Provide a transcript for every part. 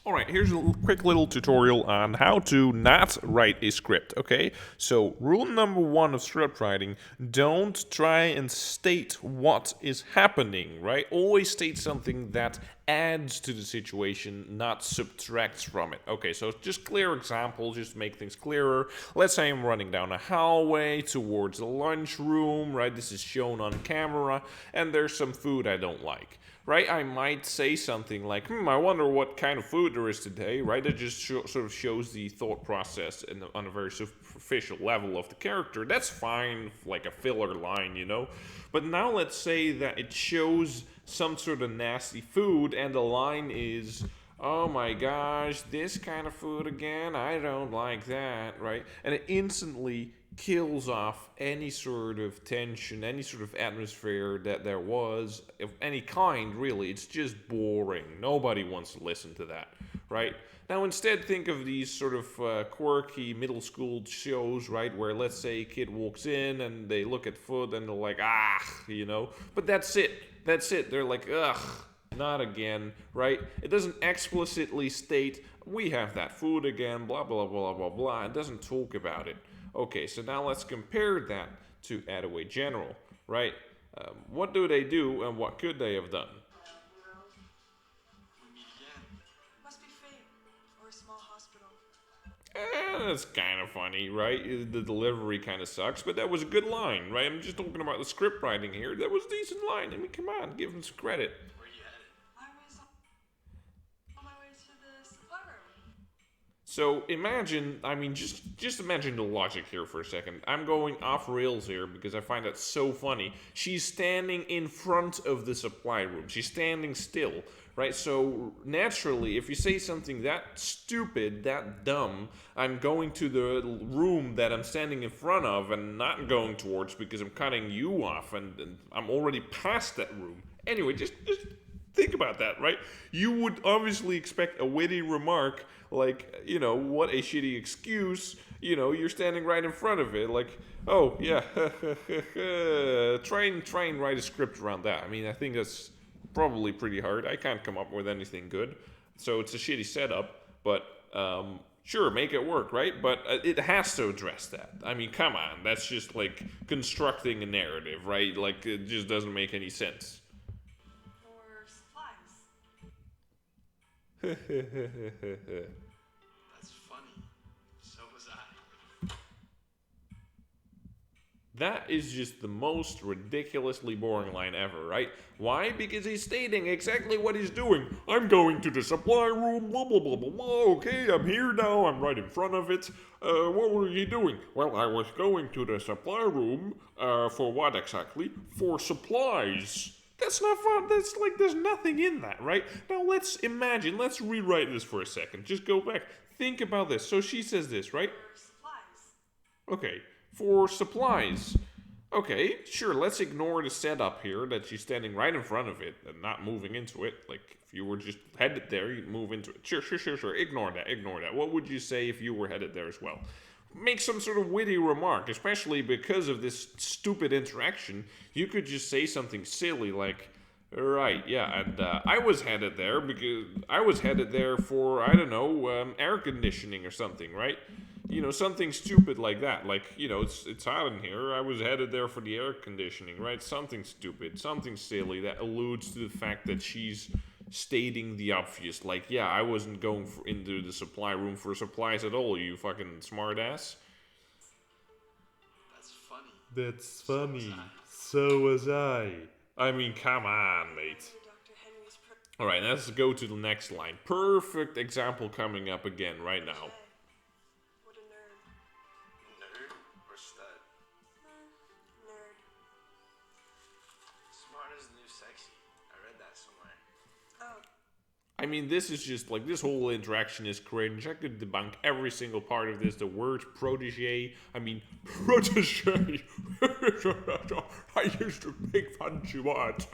Alright, here's a quick little tutorial on how to not write a script, okay? So, rule number one of script writing, don't try and state what is happening, right? Always state something that adds to the situation, not subtracts from it. Okay, so just clear examples, just make things clearer. Let's say I'm running down a hallway towards the lunchroom, right? This is shown on camera, and there's some food I don't like. Right, I might say something like, I wonder what kind of food there is today, right? That just sort of shows the thought process on a very superficial level of the character. That's fine, like a filler line, you know? But now let's say that it shows some sort of nasty food, and the line is, oh my gosh, this kind of food again? I don't like that, right? And it instantly kills off any sort of tension, any sort of atmosphere that there was of any kind, really. It's just boring. Nobody wants to listen to that, right? Now, instead, think of these sort of quirky middle school shows, right? Where, let's say, a kid walks in and they look at food and they're like, you know? But that's it. That's it. They're like, ugh. Not again, right? It doesn't explicitly state, we have that food again, blah, blah, blah, blah, blah. It doesn't talk about it. Okay, so now let's compare that to Attaway General, right? What do they do and what could they have done? Must be fate or a small hospital. That's kind of funny, right? The delivery kind of sucks, but that was a good line, right? I'm just talking about the script writing here. That was a decent line. I mean, come on, give them some credit. I was on my way to the supply room. So imagine, I mean, just imagine the logic here for a second. I'm going off rails here because I find that so funny. She's standing in front of the supply room. She's standing still, right? So naturally, if you say something that stupid, that dumb, I'm going to the room that I'm standing in front of and not going towards because I'm cutting you off and I'm already past that room. Anyway, just think about that, right? You would obviously expect a witty remark like, you know, what a shitty excuse. You know, you're standing right in front of it. Like, oh, yeah, try and write a script around that. I mean, I think that's probably pretty hard. I can't come up with anything good. So it's a shitty setup, but sure, make it work, right? But it has to address that. I mean, come on. That's just like constructing a narrative, right? Like, it just doesn't make any sense. Or supplies. That's funny. So was I. That is just the most ridiculously boring line ever, right? Why? Because he's stating exactly what he's doing. I'm going to the supply room, blah, blah, blah, blah, blah. Okay, I'm here now, I'm right in front of it. What were you doing? Well, I was going to the supply room, for what exactly? For supplies. That's not fun. That's like, there's nothing in that, right? Now let's imagine, let's rewrite this for a second. Just go back. Think about this. So she says this, right? Or supplies. Okay, for supplies. Okay, sure, let's ignore the setup here that she's standing right in front of it and not moving into it. Like, if you were just headed there, you'd move into it. Sure. Ignore that. What would you say if you were headed there as well? Make some sort of witty remark, especially because of this stupid interaction. You could just say something silly like, right, yeah, and I was headed there because I was headed there for, I don't know, air conditioning or something, right? You know, something stupid like that. Like, you know, it's hot in here. I was headed there for the air conditioning, right? Something stupid, something silly that alludes to the fact that she's stating the obvious. Like, yeah, I wasn't going into the supply room for supplies at all, you fucking smartass. That's funny. That's funny. So was I. I mean, come on, mate. Dr. Henry's Alright, let's go to the next line. Perfect example coming up again right now. What a nerd. Nerd or stud? Nerd. Smart is the new sexy. I read that somewhere. Oh, I mean, this is just like, this whole interaction is cringe. I could debunk every single part of this. The word protege. I mean, protege. I used to make fun you want.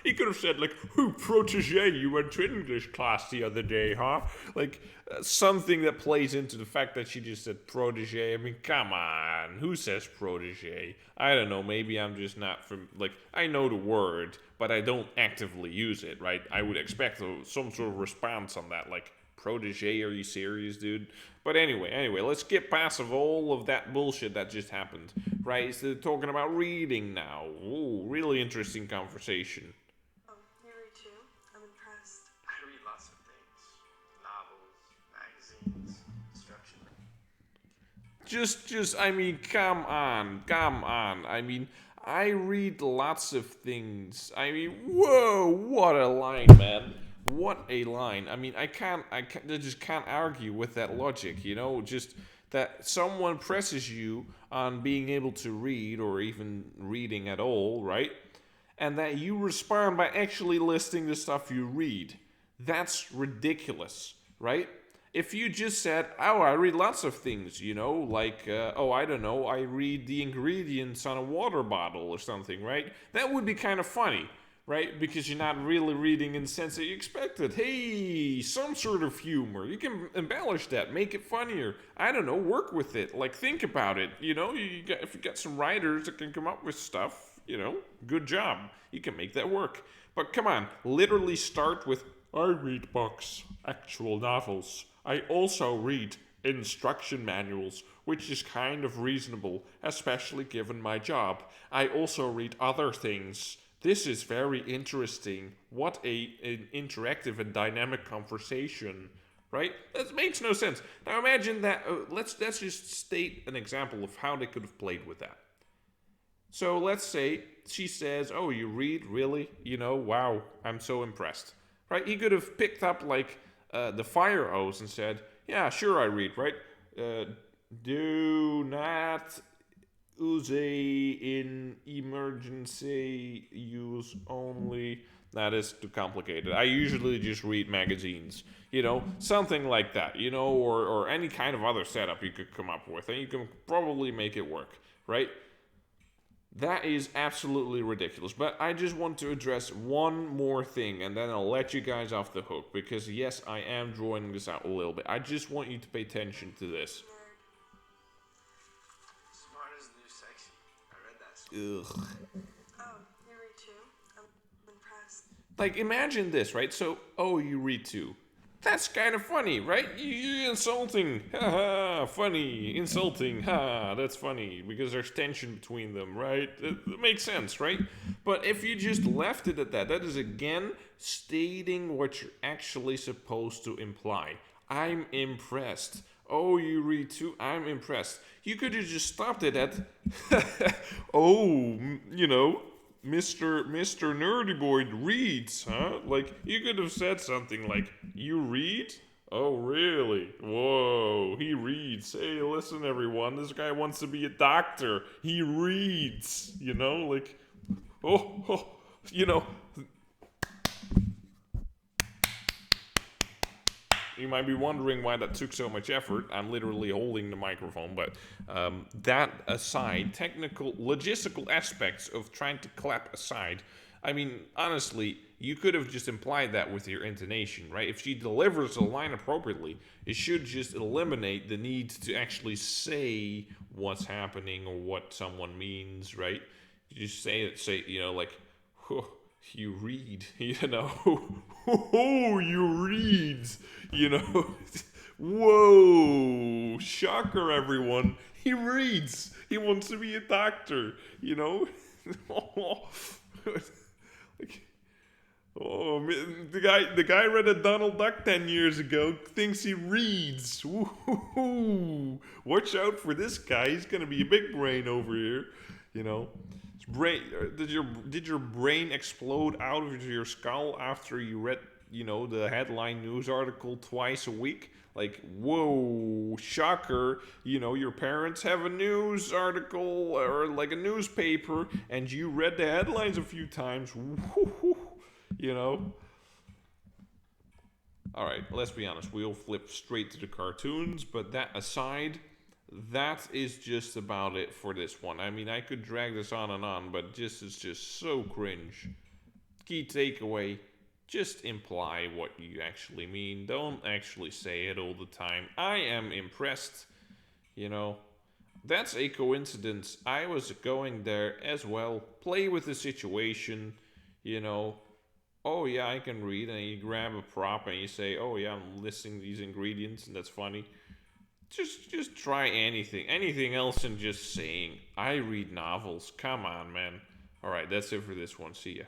He could have said, like, who protege you went to English class the other day, huh? Like, something that plays into the fact that she just said protege. I mean, come on. Who says protege? I don't know. Maybe I'm just not from, like, I know the word, but I don't actively use it, right? I would expect some sort of response on that, like, protege, are you serious, dude? But anyway, let's get past of all of that bullshit that just happened, right? So talking about reading now. Ooh, really interesting conversation. Oh, you read too? I'm impressed. I read lots of things. Novels, magazines, instruction. I mean, come on. I mean, I read lots of things. I mean, whoa, what a line, man. What a line. I mean, I just can't argue with that logic, you know? Just that someone presses you on being able to read or even reading at all, right? And that you respond by actually listing the stuff you read. That's ridiculous, right? If you just said, oh, I read lots of things, you know, like, oh, I don't know, I read the ingredients on a water bottle or something, right? That would be kind of funny, right? Because you're not really reading in the sense that you expected. Hey, some sort of humor. You can embellish that, make it funnier. I don't know, work with it. Like, think about it. You know, if you got some writers that can come up with stuff, you know, good job. You can make that work. But come on, literally start with, I read books, actual novels. I also read instruction manuals, which is kind of reasonable, especially given my job. I also read other things. This is very interesting. What an interactive and dynamic conversation, right? That makes no sense. Now imagine that. Let's just state an example of how they could have played with that. So let's say she says, "Oh, you read, really? You know, wow, I'm so impressed." Right? He could have picked up like the fire hose and said, "Yeah, sure, I read, right? Do not use in emergency use only." That is too complicated. I usually just read magazines, you know, something like that, you know, or any kind of other setup you could come up with, and you can probably make it work, right? That is absolutely ridiculous. But I just want to address one more thing, and then I'll let you guys off the hook, because yes, I am drawing this out a little bit. I just want you to pay attention to this. Smart is the new sexy. I read that somewhere. Ugh. Oh, you read too? I'm impressed. Like, imagine this, right? So, oh, you read too. That's kind of funny, right? You insulting. Haha, funny. Insulting. Ha, that's funny. Because there's tension between them, right? It makes sense, right? But if you just left it at that, that is again stating what you're actually supposed to imply. I'm impressed. Oh, you read too? I'm impressed. You could have just stopped it at, oh, you know, Mr. Nerdy Boy reads, huh? Like, you could have said something like, you read? Oh, really? Whoa, he reads. Hey, listen, everyone, this guy wants to be a doctor. He reads, you know? Like, oh, you know. You might be wondering why that took so much effort. I'm literally holding the microphone, but that aside, technical, logistical aspects of trying to clap aside, I mean, honestly, you could have just implied that with your intonation, right? If she delivers a line appropriately, it should just eliminate the need to actually say what's happening or what someone means, right? You just say, you know, like, you read, you know, oh, you read, you know, whoa, shocker, everyone, he reads, he wants to be a doctor, you know, like, oh, man, the guy read a Donald Duck 10 years ago, thinks he reads, woo-hoo-hoo. Watch out for this guy, he's gonna be a big brain over here, you know. Brain, did your brain explode out of your skull after you read, you know, the headline news article twice a week? Like, whoa, shocker, you know, your parents have a news article or like a newspaper and you read the headlines a few times, you know. Alright, let's be honest, we'll flip straight to the cartoons, but that aside, that is just about it for this one. I mean, I could drag this on, but this is just so cringe. Key takeaway, just imply what you actually mean. Don't actually say it all the time. I am impressed. You know, that's a coincidence. I was going there as well. Play with the situation. you know, oh yeah, I can read, and you grab a prop and you say, oh yeah, I'm listing these ingredients, and that's funny. Just try anything. Anything else than just saying, I read novels. Come on, man. Alright, that's it for this one. See ya.